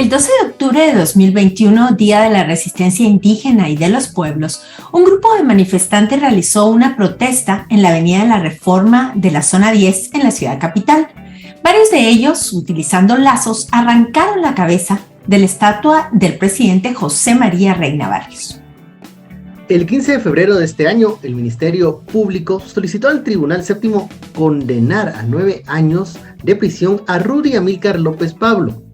El 12 de octubre de 2021, Día de la Resistencia Indígena y de los Pueblos, un grupo de manifestantes realizó una protesta en la Avenida de la Reforma de la Zona 10 en la ciudad capital. Varios de ellos, utilizando lazos, arrancaron la cabeza de la estatua del presidente José María Reina Barrios. El 15 de febrero de este año, el Ministerio Público solicitó al Tribunal Séptimo condenar a 9 años de prisión a Rudy Amílcar López Pablo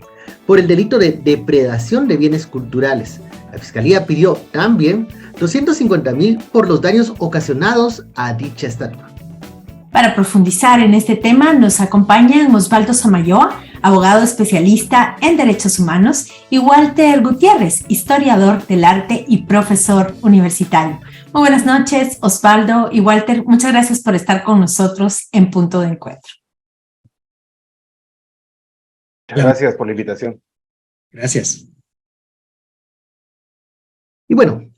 por el delito de depredación de bienes culturales. La Fiscalía pidió también 250,000 por los daños ocasionados a dicha estatua. Para profundizar en este tema nos acompañan Osvaldo Samayoa, abogado especialista en derechos humanos, y Walter Gutiérrez, historiador del arte y profesor universitario. Muy buenas noches, Osvaldo y Walter. Muchas gracias por estar con nosotros en Punto de Encuentro. Gracias por la invitación. Gracias. Y bueno,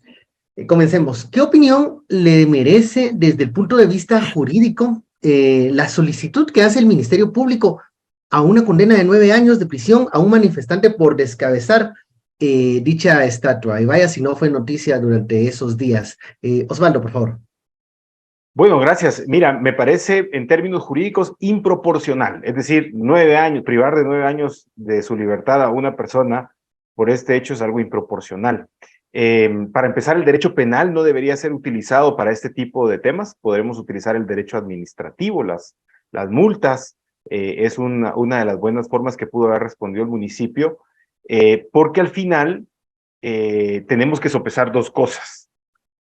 comencemos. ¿Qué opinión le merece desde el punto de vista jurídico la solicitud que hace el Ministerio Público a una condena de 9 años de prisión a un manifestante por descabezar dicha estatua? Y vaya si no fue noticia durante esos días. Osvaldo, por favor. Bueno, gracias. Mira, me parece en términos jurídicos improporcional. Es decir, 9 años, privar de 9 años de su libertad a una persona por este hecho es algo improporcional. Para empezar, el derecho penal no debería ser utilizado para este tipo de temas. Podremos utilizar el derecho administrativo, las multas. Es una de las buenas formas que pudo haber respondido el municipio, porque al final tenemos que sopesar dos cosas.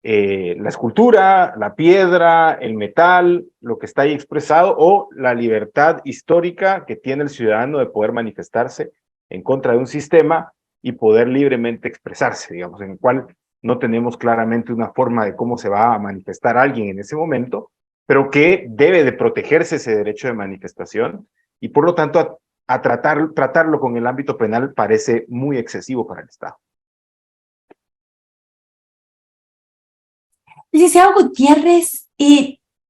La escultura, la piedra, el metal, lo que está ahí expresado, o la libertad histórica que tiene el ciudadano de poder manifestarse en contra de un sistema y poder libremente expresarse, digamos, en el cual no tenemos claramente una forma de cómo se va a manifestar alguien en ese momento, pero que debe de protegerse ese derecho de manifestación, y por lo tanto a tratarlo con el ámbito penal parece muy excesivo para el Estado. Licenciado Gutiérrez,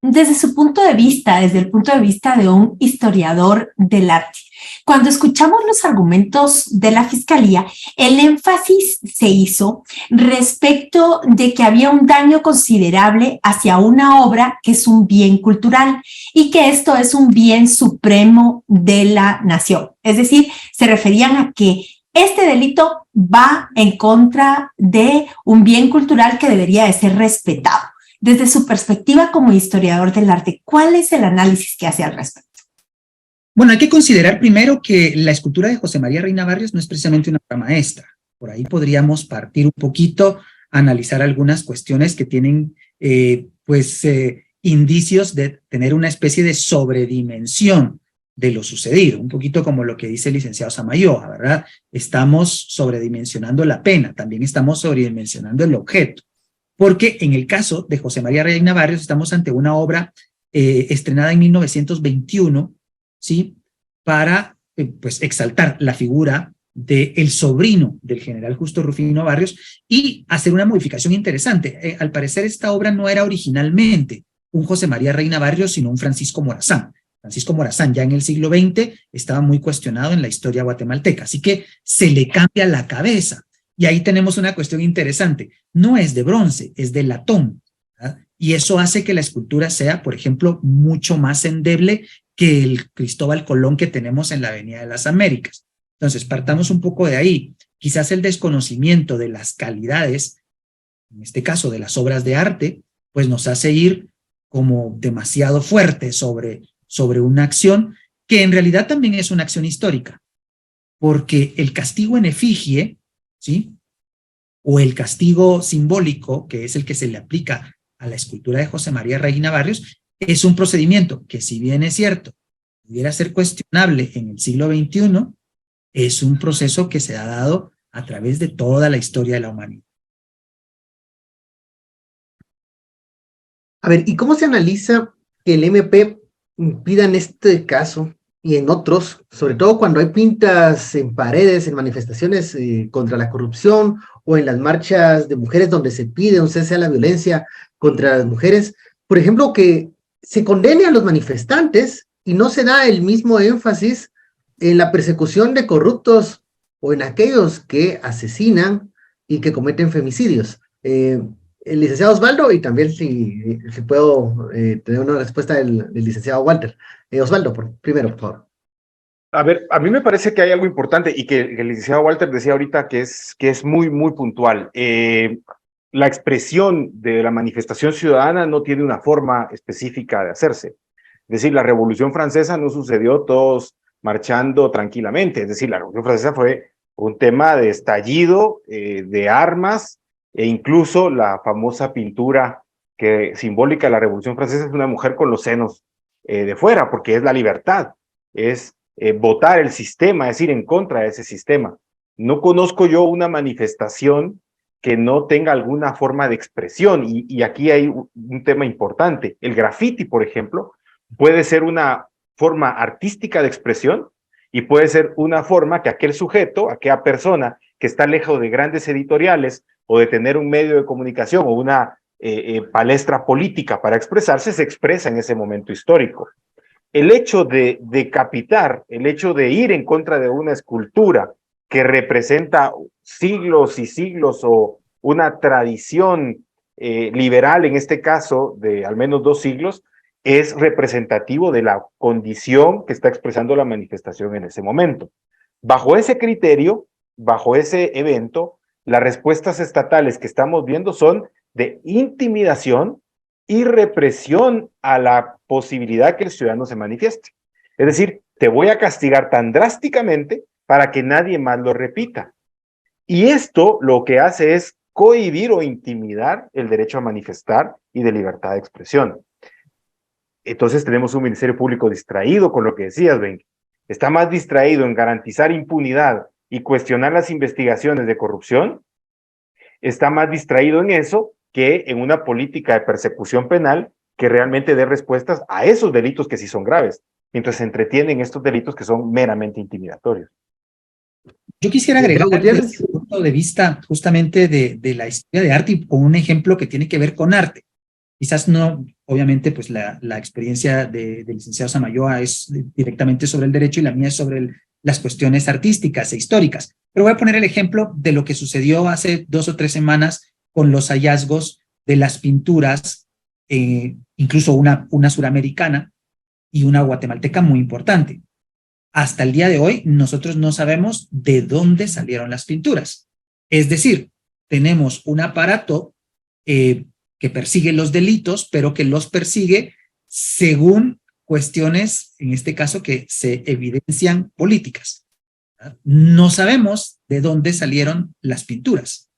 desde su punto de vista, desde el punto de vista de un historiador del arte, cuando escuchamos los argumentos de la Fiscalía, el énfasis se hizo respecto de que había un daño considerable hacia una obra que es un bien cultural y que esto es un bien supremo de la nación. Es decir, se referían a que este delito va en contra de un bien cultural que debería de ser respetado. Desde su perspectiva como historiador del arte, ¿cuál es el análisis que hace al respecto? Bueno, hay que considerar primero que la escultura de José María Reina Barrios no es precisamente una obra maestra. Por ahí podríamos partir un poquito, analizar algunas cuestiones que tienen indicios de tener una especie de sobredimensión de lo sucedido, un poquito como lo que dice el licenciado Samayoa, ¿verdad? Estamos sobredimensionando la pena, también estamos sobredimensionando el objeto, porque en el caso de José María Reina Barrios estamos ante una obra estrenada en 1921, ¿sí? Para exaltar la figura del sobrino del general Justo Rufino Barrios y hacer una modificación interesante. Al parecer esta obra no era originalmente un José María Reina Barrios, sino un Francisco Morazán. Francisco Morazán ya en el siglo XX estaba muy cuestionado en la historia guatemalteca, así que se le cambia la cabeza. Y ahí tenemos una cuestión interesante. No es de bronce, es de latón, ¿verdad? Y eso hace que la escultura sea, por ejemplo, mucho más endeble que el Cristóbal Colón que tenemos en la Avenida de las Américas. Entonces, partamos un poco de ahí. Quizás el desconocimiento de las calidades, en este caso de las obras de arte, pues nos hace ir como demasiado fuerte sobre una acción que en realidad también es una acción histórica, porque el castigo en efigie, ¿sí? O el castigo simbólico, que es el que se le aplica a la escultura de José María Reina Barrios, es un procedimiento que, si bien es cierto, pudiera ser cuestionable en el siglo XXI, es un proceso que se ha dado a través de toda la historia de la humanidad. A ver, ¿y cómo se analiza que el MP pida en este caso y en otros, sobre todo cuando hay pintas en paredes, en manifestaciones contra la corrupción o en las marchas de mujeres donde se pide un cese a la violencia contra las mujeres, por ejemplo, que se condene a los manifestantes y no se da el mismo énfasis en la persecución de corruptos o en aquellos que asesinan y que cometen femicidios. El licenciado Osvaldo, y también si puedo tener una respuesta del licenciado Walter. Osvaldo, primero, por favor. A ver, a mí me parece que hay algo importante y que el licenciado Walter decía ahorita que es muy, muy puntual. La expresión de la manifestación ciudadana no tiene una forma específica de hacerse. Es decir, la Revolución Francesa no sucedió todos marchando tranquilamente. Es decir, la Revolución Francesa fue un tema de estallido, de armas, e incluso la famosa pintura simbólica de la Revolución Francesa es una mujer con los senos de fuera, porque es la libertad, es votar el sistema, es ir en contra de ese sistema. No conozco yo una manifestación que no tenga alguna forma de expresión, y aquí hay un tema importante. El graffiti, por ejemplo, puede ser una forma artística de expresión y puede ser una forma que aquel sujeto, aquella persona que está lejos de grandes editoriales o de tener un medio de comunicación o una palestra política para expresarse, se expresa en ese momento histórico. El hecho de decapitar, el hecho de ir en contra de una escultura que representa siglos y siglos o una tradición liberal, en este caso de al menos 2 siglos, es representativo de la condición que está expresando la manifestación en ese momento. Bajo ese criterio, bajo ese evento, las respuestas estatales que estamos viendo son de intimidación y represión a la posibilidad que el ciudadano se manifieste. Es decir, te voy a castigar tan drásticamente para que nadie más lo repita. Y esto lo que hace es cohibir o intimidar el derecho a manifestar y de libertad de expresión. Entonces tenemos un Ministerio Público distraído con lo que decías, Ben. Está más distraído en garantizar impunidad y cuestionar las investigaciones de corrupción. Está más distraído en eso que en una política de persecución penal que realmente dé respuestas a esos delitos que sí son graves, mientras se entretienen estos delitos que son meramente intimidatorios. Yo quisiera agregar desde el punto de vista justamente de la historia de arte con un ejemplo que tiene que ver con arte. Quizás no, obviamente, pues la experiencia del licenciado Samayoa es directamente sobre el derecho y la mía es sobre las cuestiones artísticas e históricas. Pero voy a poner el ejemplo de lo que sucedió hace 2 o 3 semanas con los hallazgos de las pinturas, incluso una suramericana y una guatemalteca muy importante. Hasta el día de hoy, nosotros no sabemos de dónde salieron las pinturas. Es decir, tenemos un aparato que persigue los delitos, pero que los persigue según cuestiones, en este caso, que se evidencian políticas. No sabemos de dónde salieron las pinturas.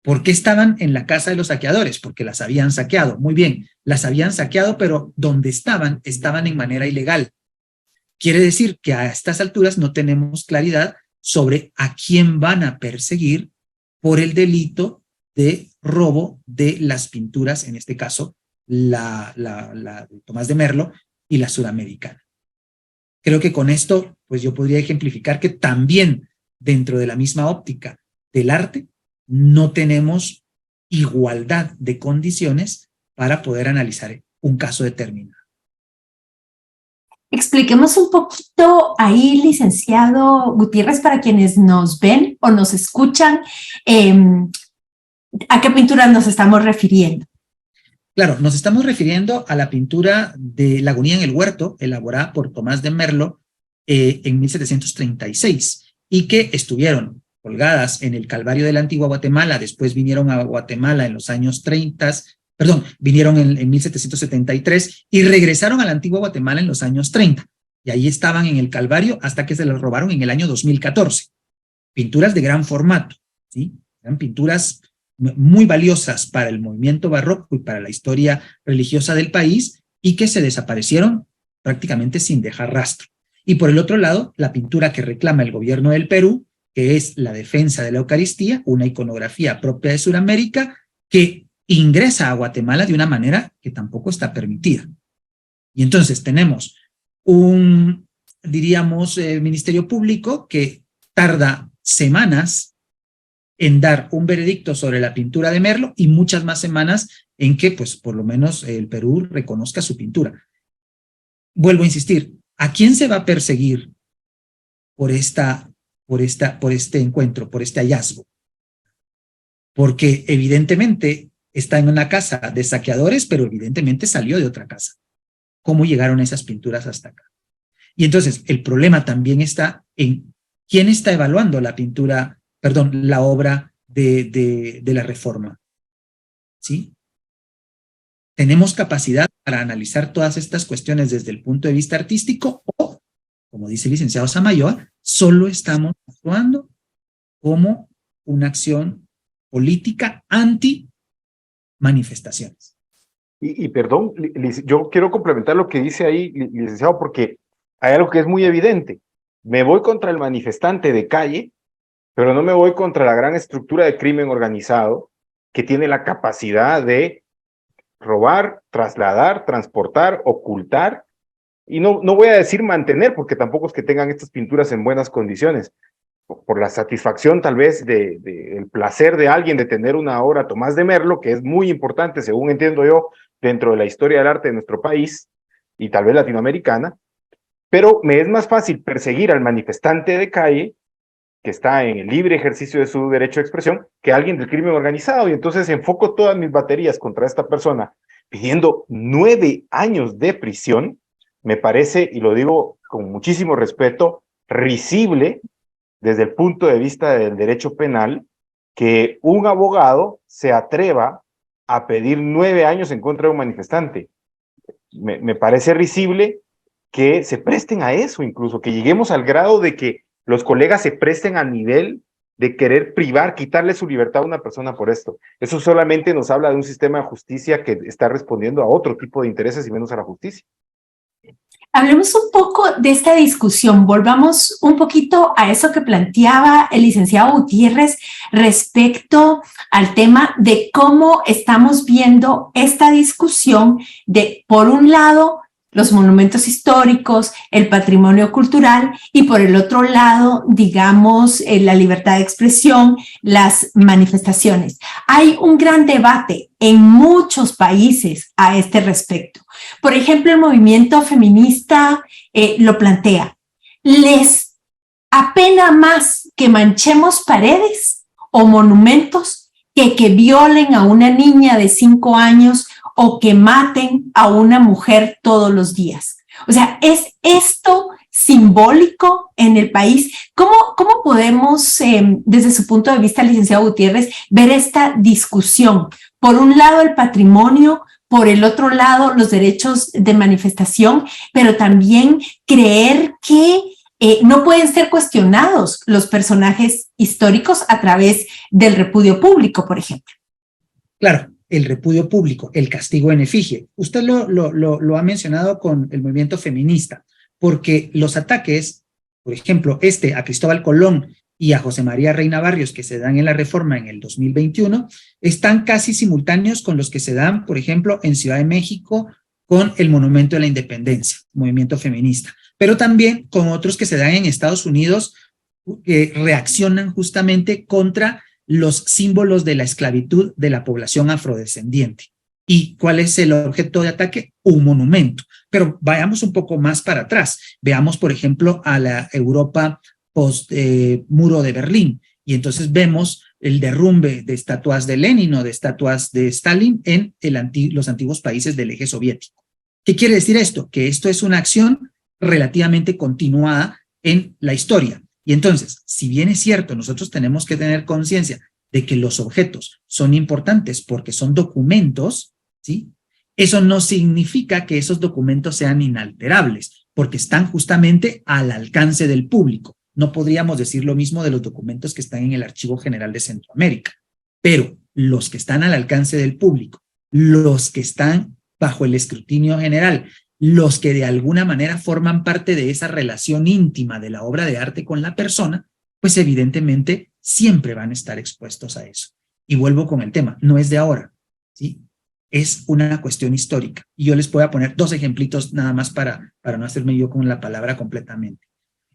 ¿Por qué estaban en la casa de los saqueadores? Porque las habían saqueado. Muy bien, las habían saqueado, pero donde estaban en manera ilegal. Quiere decir que a estas alturas no tenemos claridad sobre a quién van a perseguir por el delito de robo de las pinturas, en este caso, la de Tomás de Merlo y la suramericana. Creo que con esto, pues yo podría ejemplificar que también dentro de la misma óptica del arte, no tenemos igualdad de condiciones para poder analizar un caso determinado. Expliquemos un poquito ahí, licenciado Gutiérrez, para quienes nos ven o nos escuchan, ¿a qué pinturas nos estamos refiriendo? Claro, nos estamos refiriendo a la pintura de La Agonía en el Huerto, elaborada por Tomás de Merlo en 1736, y que estuvieron colgadas en el Calvario de la Antigua Guatemala, después vinieron a Guatemala en los años 30, vinieron en 1773 y regresaron a la Antigua Guatemala en los años 30. Y ahí estaban en el Calvario hasta que se los robaron en el año 2014. Pinturas de gran formato, ¿sí? Eran pinturas muy valiosas para el movimiento barroco y para la historia religiosa del país y que se desaparecieron prácticamente sin dejar rastro. Y por el otro lado, la pintura que reclama el gobierno del Perú, que es la defensa de la Eucaristía, una iconografía propia de Sudamérica, que ingresa a Guatemala de una manera que tampoco está permitida. Y entonces tenemos un, diríamos, Ministerio Público que tarda semanas en dar un veredicto sobre la pintura de Merlo y muchas más semanas en que, pues, por lo menos el Perú reconozca su pintura. Vuelvo a insistir, ¿a quién se va a perseguir por esta por este encuentro, por este hallazgo. Porque evidentemente está en una casa de saqueadores, pero evidentemente salió de otra casa. ¿Cómo llegaron esas pinturas hasta acá? Y entonces el problema también está en quién está evaluando la pintura, perdón, la obra de la Reforma. ¿Sí? ¿Tenemos capacidad para analizar todas estas cuestiones desde el punto de vista artístico o, como dice el licenciado Samayoa, solo estamos actuando como una acción política anti-manifestaciones? Y perdón, yo quiero complementar lo que dice ahí, licenciado, porque hay algo que es muy evidente. Me voy contra el manifestante de calle, pero no me voy contra la gran estructura de crimen organizado que tiene la capacidad de robar, trasladar, transportar, ocultar, y no voy a decir mantener, porque tampoco es que tengan estas pinturas en buenas condiciones, por la satisfacción tal vez el placer de alguien de tener una obra Tomás de Merlo, que es muy importante, según entiendo yo, dentro de la historia del arte de nuestro país, y tal vez latinoamericana, pero me es más fácil perseguir al manifestante de calle, que está en el libre ejercicio de su derecho de expresión, que alguien del crimen organizado, y entonces enfoco todas mis baterías contra esta persona, pidiendo 9 años de prisión. Me parece, y lo digo con muchísimo respeto, risible desde el punto de vista del derecho penal, que un abogado se atreva a pedir 9 años en contra de un manifestante. Me parece risible que se presten a eso, incluso, que lleguemos al grado de que los colegas se presten al nivel de querer privar, quitarle su libertad a una persona por esto. Eso solamente nos habla de un sistema de justicia que está respondiendo a otro tipo de intereses y menos a la justicia. Hablemos un poco de esta discusión, volvamos un poquito a eso que planteaba el licenciado Gutiérrez respecto al tema de cómo estamos viendo esta discusión de, por un lado, los monumentos históricos, el patrimonio cultural y por el otro lado, digamos, la libertad de expresión, las manifestaciones. Hay un gran debate en muchos países a este respecto. Por ejemplo, el movimiento feminista lo plantea. ¿Les apena más que manchemos paredes o monumentos que violen a una niña de 5 años o que maten a una mujer todos los días? O sea, ¿es esto simbólico en el país? ¿Cómo podemos, desde su punto de vista, licenciado Gutiérrez, ver esta discusión? Por un lado, el patrimonio, por el otro lado, los derechos de manifestación, pero también creer que no pueden ser cuestionados los personajes históricos a través del repudio público, por ejemplo. Claro, el repudio público, el castigo en efigie. Usted lo ha mencionado con el movimiento feminista, porque los ataques, por ejemplo, a Cristóbal Colón y a José María Reina Barrios, que se dan en la Reforma en el 2021, están casi simultáneos con los que se dan, por ejemplo, en Ciudad de México con el Monumento de la Independencia, movimiento feminista, pero también con otros que se dan en Estados Unidos que reaccionan justamente contra los símbolos de la esclavitud de la población afrodescendiente. ¿Y cuál es el objeto de ataque? Un monumento. Pero vayamos un poco más para atrás. Veamos, por ejemplo, a la Europa post-muro de Berlín. Y entonces vemos el derrumbe de estatuas de Lenin o de estatuas de Stalin en los antiguos países del eje soviético. ¿Qué quiere decir esto? Que esto es una acción relativamente continuada en la historia. Y entonces, si bien es cierto, nosotros tenemos que tener conciencia de que los objetos son importantes porque son documentos, ¿sí? Eso no significa que esos documentos sean inalterables, porque están justamente al alcance del público. No podríamos decir lo mismo de los documentos que están en el Archivo General de Centroamérica, pero los que están al alcance del público, los que están bajo el escrutinio general, los que de alguna manera forman parte de esa relación íntima de la obra de arte con la persona, pues evidentemente siempre van a estar expuestos a eso. Y vuelvo con el tema, no es de ahora, ¿sí? Es una cuestión histórica. Y yo les voy a poner 2 ejemplitos nada más para no hacerme yo con la palabra completamente.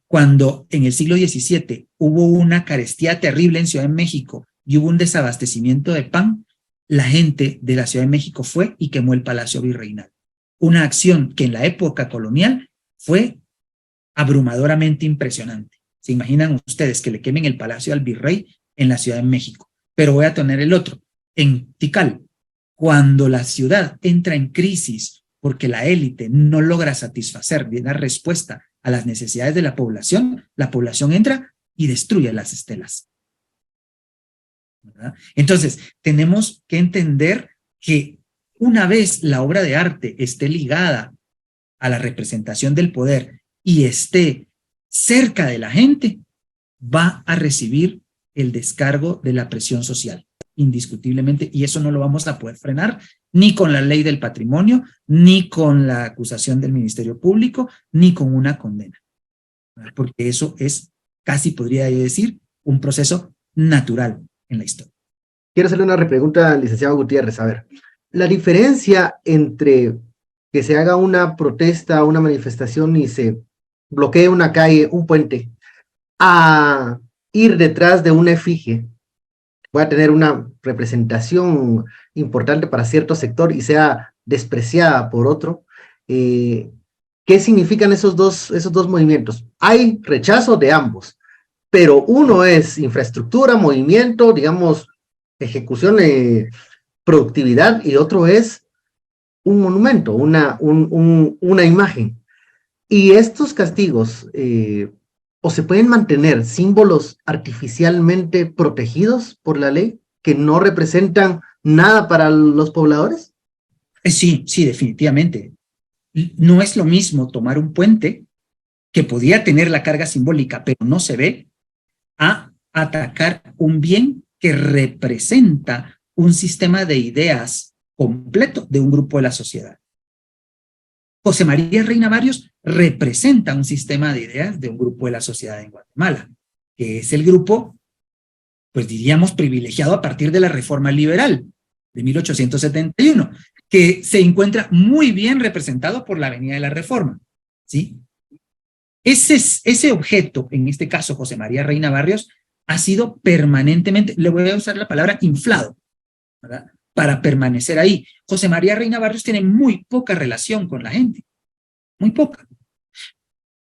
Cuando en el siglo XVII hubo una carestía terrible en Ciudad de México y hubo un desabastecimiento de pan, la gente de la Ciudad de México fue y quemó el Palacio Virreinal. Una acción que en la época colonial fue abrumadoramente impresionante, ¿Se imaginan ustedes que le quemen el Palacio al Virrey en la Ciudad de México? Pero voy a tener el otro, en Tikal. Cuando la ciudad entra en crisis porque la élite no logra satisfacer ni dar respuesta a las necesidades de la población entra y destruye las estelas, ¿verdad? Entonces, tenemos que entender que una vez la obra de arte esté ligada a la representación del poder y esté cerca de la gente, va a recibir el descargo de la presión social, indiscutiblemente, y eso no lo vamos a poder frenar ni con la ley del patrimonio, ni con la acusación del Ministerio Público, ni con una condena, porque eso es, casi podría yo decir, un proceso natural en la historia. Quiero hacerle una repregunta al licenciado Gutiérrez. A ver, la diferencia entre que se haga una protesta, una manifestación y se bloquee una calle, un puente, a ir detrás de una efigie, voy a tener una representación importante para cierto sector y sea despreciada por otro. ¿Qué significan esos dos movimientos? Hay rechazo de ambos, pero uno es infraestructura, movimiento, digamos, ejecución, productividad, y otro es un monumento, una imagen. Y estos castigos, o se pueden mantener símbolos artificialmente protegidos por la ley que no representan nada para los pobladores. Sí, definitivamente. No es lo mismo tomar un puente que podía tener la carga simbólica, pero no se ve, a atacar un bien que representa un sistema de ideas completo de un grupo de la sociedad. José María Reina Barrios representa un sistema de ideas de un grupo de la sociedad en Guatemala, que es el grupo, pues diríamos, privilegiado a partir de la Reforma Liberal de 1871, que se encuentra muy bien representado por la Avenida de la Reforma, ¿sí? Ese objeto, en este caso José María Reina Barrios, ha sido permanentemente, le voy a usar la palabra inflado, ¿verdad?, para permanecer ahí. José María Reina Barrios tiene muy poca relación con la gente, muy poca.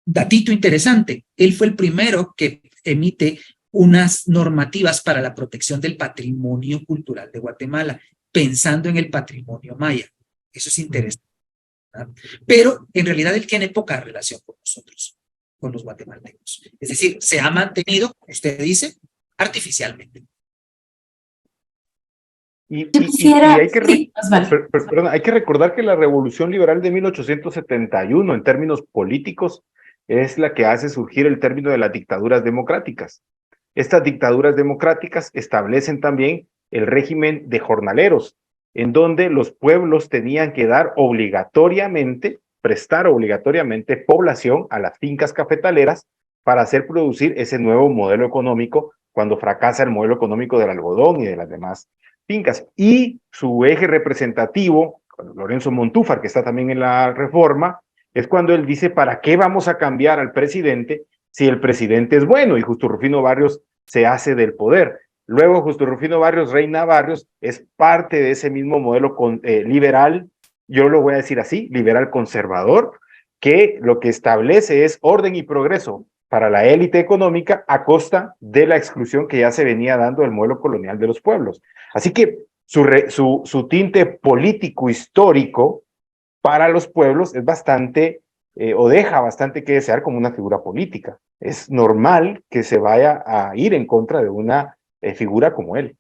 Datito interesante, él fue el primero que emite unas normativas para la protección del patrimonio cultural de Guatemala, pensando en el patrimonio maya. Eso es interesante, ¿verdad? Pero en realidad él tiene poca relación con nosotros, con los guatemaltecos. Es decir, se ha mantenido, usted dice, artificialmente. Hay que recordar que la Revolución Liberal de 1871, en términos políticos, es la que hace surgir el término de las dictaduras democráticas. Estas dictaduras democráticas establecen también el régimen de jornaleros, en donde los pueblos tenían que prestar obligatoriamente población a las fincas cafetaleras para hacer producir ese nuevo modelo económico cuando fracasa el modelo económico del algodón y de las demás fincas. Y su eje representativo, Lorenzo Montúfar, que está también en la Reforma, es cuando él dice: ¿para qué vamos a cambiar al presidente si el presidente es bueno? Y Justo Rufino Barrios se hace del poder. Luego Justo Rufino Barrios Reina Barrios es parte de ese mismo modelo liberal, yo lo voy a decir así, liberal conservador, que lo que establece es orden y progreso para la élite económica a costa de la exclusión que ya se venía dando del modelo colonial de los pueblos. Así que su tinte político histórico para los pueblos es bastante, o deja bastante que desear como una figura política. Es normal que se vaya a ir en contra de una figura como él.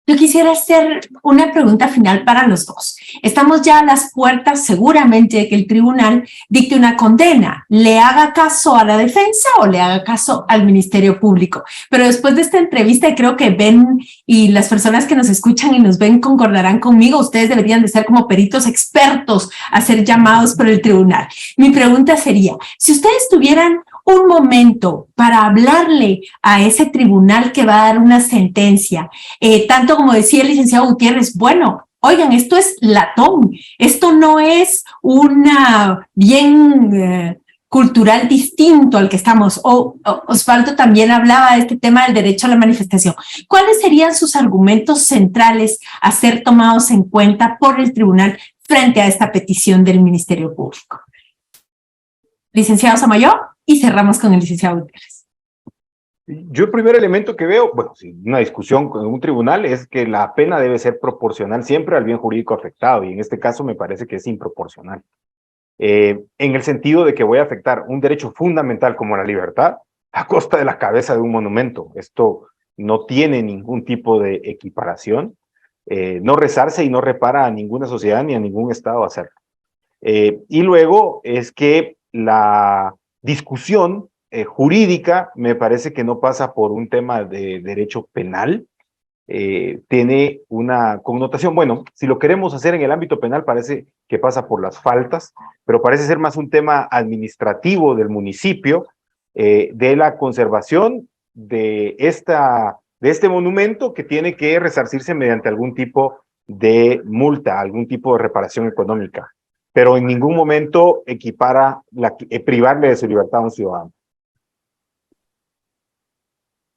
Yo quisiera hacer una pregunta final para los dos. Estamos ya a las puertas seguramente de que el tribunal dicte una condena. ¿Le haga caso a la defensa o le haga caso al Ministerio Público? Pero después de esta entrevista, y creo que Ben y las personas que nos escuchan y nos ven concordarán conmigo, ustedes deberían de ser como peritos expertos a ser llamados por el tribunal. Mi pregunta sería, si ustedes tuvieran un momento para hablarle a ese tribunal que va a dar una sentencia, tanto como decía el licenciado Gutiérrez, bueno, oigan, esto es latón, esto no es una bien cultural distinto al que estamos. Osvaldo también hablaba de este tema del derecho a la manifestación. ¿Cuáles serían sus argumentos centrales a ser tomados en cuenta por el tribunal frente a esta petición del Ministerio Público? Licenciado Samayoa. Y cerramos con el licenciado Gutiérrez. Yo el primer elemento que veo, bueno, si una discusión con un tribunal es que la pena debe ser proporcional siempre al bien jurídico afectado, y en este caso me parece que es improporcional. En el sentido de que voy a afectar un derecho fundamental como la libertad a costa de la cabeza de un monumento. Esto no tiene ningún tipo de equiparación, no rezarse y no repara a ninguna sociedad ni a ningún Estado hacerlo. Y luego es que la discusión jurídica me parece que no pasa por un tema de derecho penal, tiene una connotación, bueno, si lo queremos hacer en el ámbito penal parece que pasa por las faltas, pero parece ser más un tema administrativo del municipio, de la conservación de este monumento que tiene que resarcirse mediante algún tipo de multa, algún tipo de reparación económica, pero en ningún momento equipara privarle de su libertad a un ciudadano.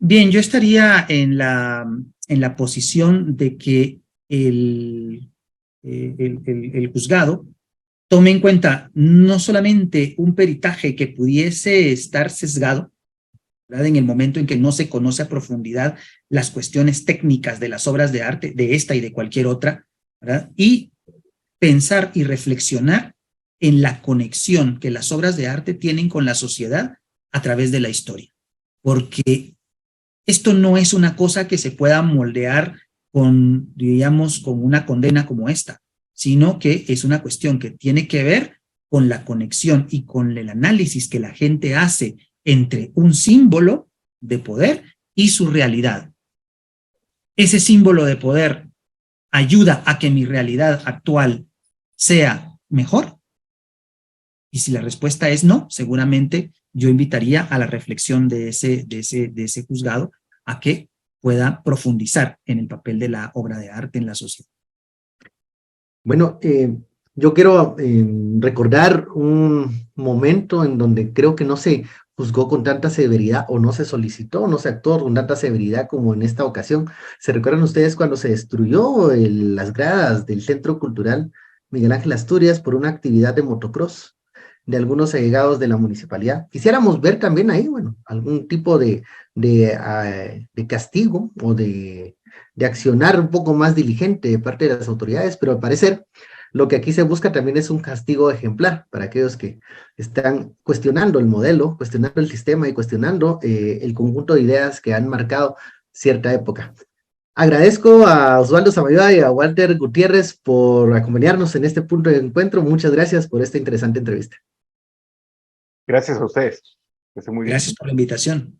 Bien, yo estaría en la posición de que el juzgado tome en cuenta no solamente un peritaje que pudiese estar sesgado, ¿verdad?, en el momento en que no se conoce a profundidad las cuestiones técnicas de las obras de arte, de esta y de cualquier otra, ¿verdad?, y pensar y reflexionar en la conexión que las obras de arte tienen con la sociedad a través de la historia. Porque esto no es una cosa que se pueda moldear con, diríamos, con una condena como esta, sino que es una cuestión que tiene que ver con la conexión y con el análisis que la gente hace entre un símbolo de poder y su realidad. Ese símbolo de poder ayuda a que mi realidad actual sea mejor. Y si la respuesta es no, seguramente yo invitaría a la reflexión de ese juzgado a que pueda profundizar en el papel de la obra de arte en la sociedad. Bueno, yo quiero recordar un momento en donde creo que no se juzgó con tanta severidad o no se solicitó, no se actuó con tanta severidad como en esta ocasión. ¿Se recuerdan ustedes cuando se destruyó las gradas del Centro Cultural Miguel Ángel Asturias por una actividad de motocross de algunos allegados de la municipalidad? Quisiéramos ver también ahí, bueno, algún tipo de castigo o de accionar un poco más diligente de parte de las autoridades, pero al parecer lo que aquí se busca también es un castigo ejemplar para aquellos que están cuestionando el modelo, cuestionando el sistema y cuestionando el conjunto de ideas que han marcado cierta época. Agradezco a Osvaldo Samayoa y a Walter Gutiérrez por acompañarnos en este punto de encuentro. Muchas gracias por esta interesante entrevista. Gracias a ustedes. Que esté muy bien. Gracias por la invitación.